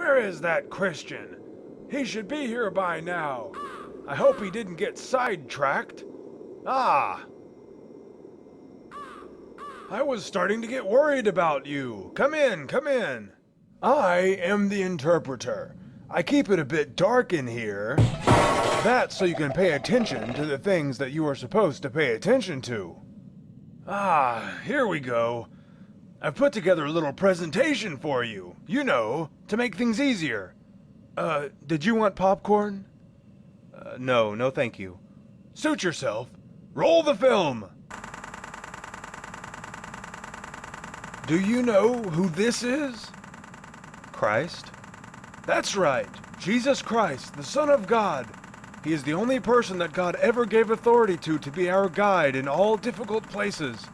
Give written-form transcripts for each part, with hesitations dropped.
Where is that Christian? He should be here by now. I hope he didn't get sidetracked. Ah! I was starting to get worried about you. Come in, come in. I am the interpreter. I keep it a bit dark in here. That's so you can pay attention to the things that you are supposed to pay attention to. Ah, here we go. I've put together a little presentation for you, you know, to make things easier. Did you want popcorn? No, thank you. Suit yourself. Roll the film. Do you know who this is? Christ? That's right, Jesus Christ, the Son of God. He is the only person that God ever gave authority to be our guide in all difficult places.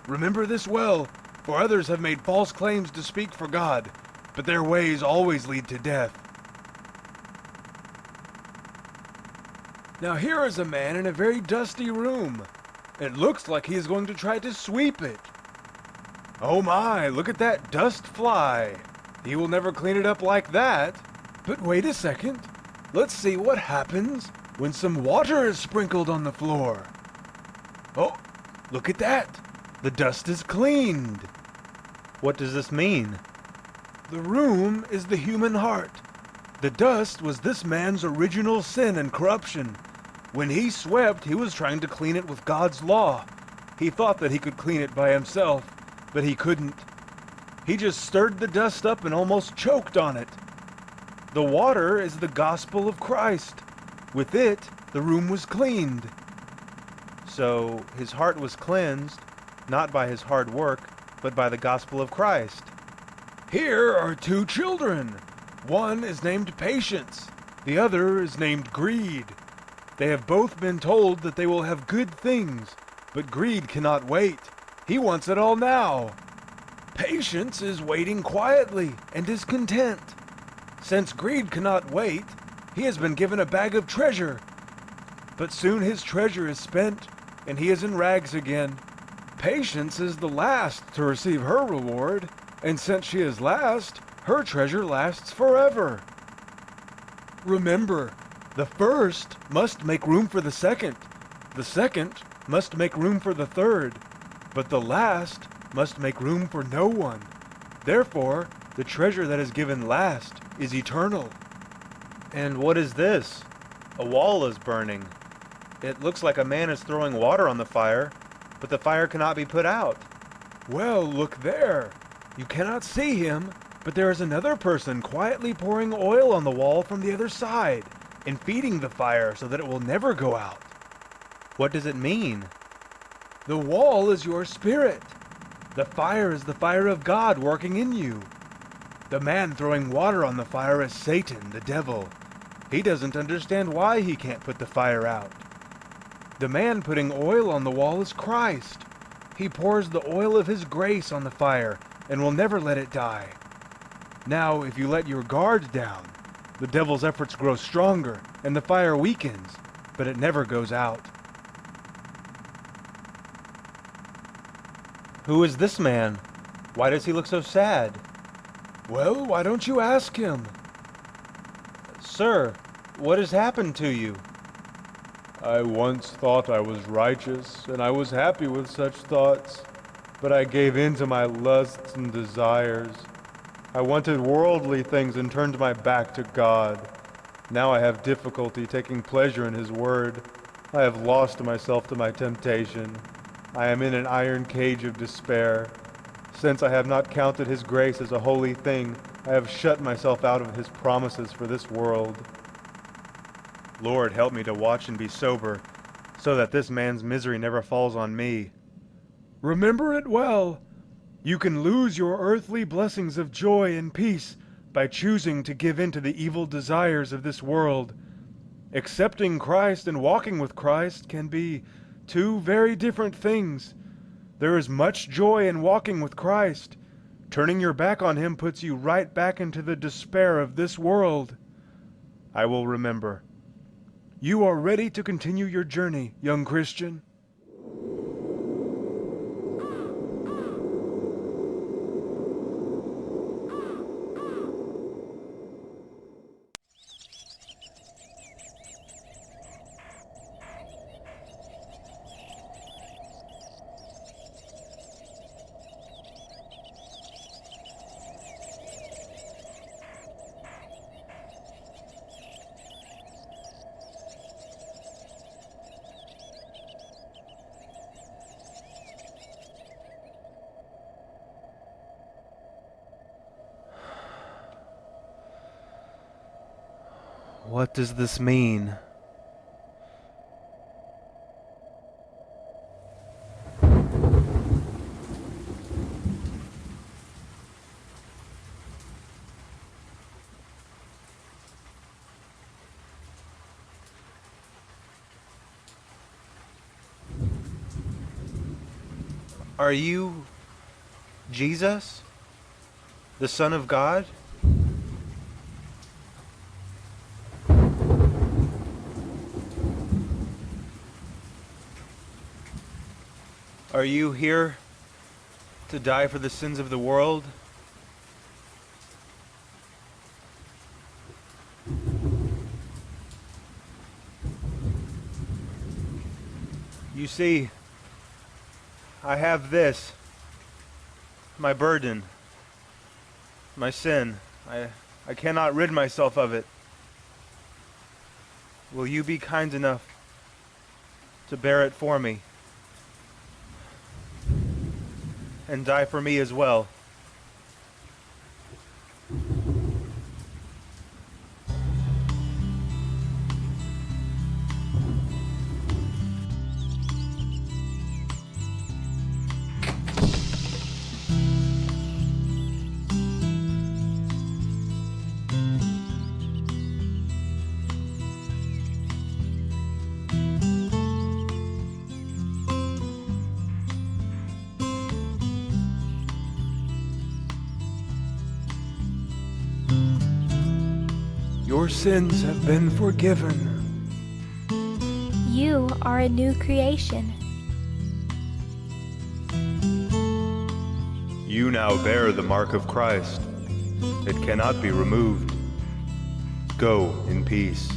Remember this well, for others have made false claims to speak for God, but their ways always lead to death. Now here is a man in a very dusty room. It looks like he is going to try to sweep it. Oh my, look at that dust fly. He will never clean it up like that. But wait a second. Let's see what happens when some water is sprinkled on the floor. Oh, look at that. The dust is cleaned. What does this mean? The room is the human heart. The dust was this man's original sin and corruption. When he swept, he was trying to clean it with God's law. He thought that he could clean it by himself, but he couldn't. He just stirred the dust up and almost choked on it. The water is the gospel of Christ. With it, the room was cleaned. So his heart was cleansed, not by his hard work, but by the gospel of Christ. Here are two children. One is named Patience. The other is named Greed. They have both been told that they will have good things, but Greed cannot wait. He wants it all now. Patience is waiting quietly and is content. Since Greed cannot wait, he has been given a bag of treasure. But soon his treasure is spent, and he is in rags again. Patience is the last to receive her reward, and since she is last, her treasure lasts forever. Remember, the first must make room for the second must make room for the third, but the last must make room for no one. Therefore, the treasure that is given last is eternal. And what is this? A wall is burning. It looks like a man is throwing water on the fire, but the fire cannot be put out. Well, look there. You cannot see him, but there is another person quietly pouring oil on the wall from the other side and feeding the fire so that it will never go out. What does it mean? The wall is your spirit. The fire is the fire of God working in you. The man throwing water on the fire is Satan, the devil. He doesn't understand why he can't put the fire out. The man putting oil on the wall is Christ. He pours the oil of his grace on the fire and will never let it die. Now, if you let your guard down, the devil's efforts grow stronger and the fire weakens, but it never goes out. Who is this man? Why does he look so sad? Well, why don't you ask him? Sir, what has happened to you? I once thought I was righteous, and I was happy with such thoughts, but I gave in to my lusts and desires. I wanted worldly things and turned my back to God. Now I have difficulty taking pleasure in His Word. I have lost myself to my temptation. I am in an iron cage of despair. Since I have not counted His grace as a holy thing, I have shut myself out of His promises for this world. Lord, help me to watch and be sober, so that this man's misery never falls on me. Remember it well. You can lose your earthly blessings of joy and peace by choosing to give in to the evil desires of this world. Accepting Christ and walking with Christ can be two very different things. There is much joy in walking with Christ. Turning your back on Him puts you right back into the despair of this world. I will remember. You are ready to continue your journey, young Christian. What does this mean? Are you Jesus, the Son of God? Are you here to die for the sins of the world? You see, I have this, my burden, my sin. I cannot rid myself of it. Will you be kind enough to bear it for me and die for me as well? Your sins have been forgiven. You are a new creation. You now bear the mark of Christ. It cannot be removed. Go in peace.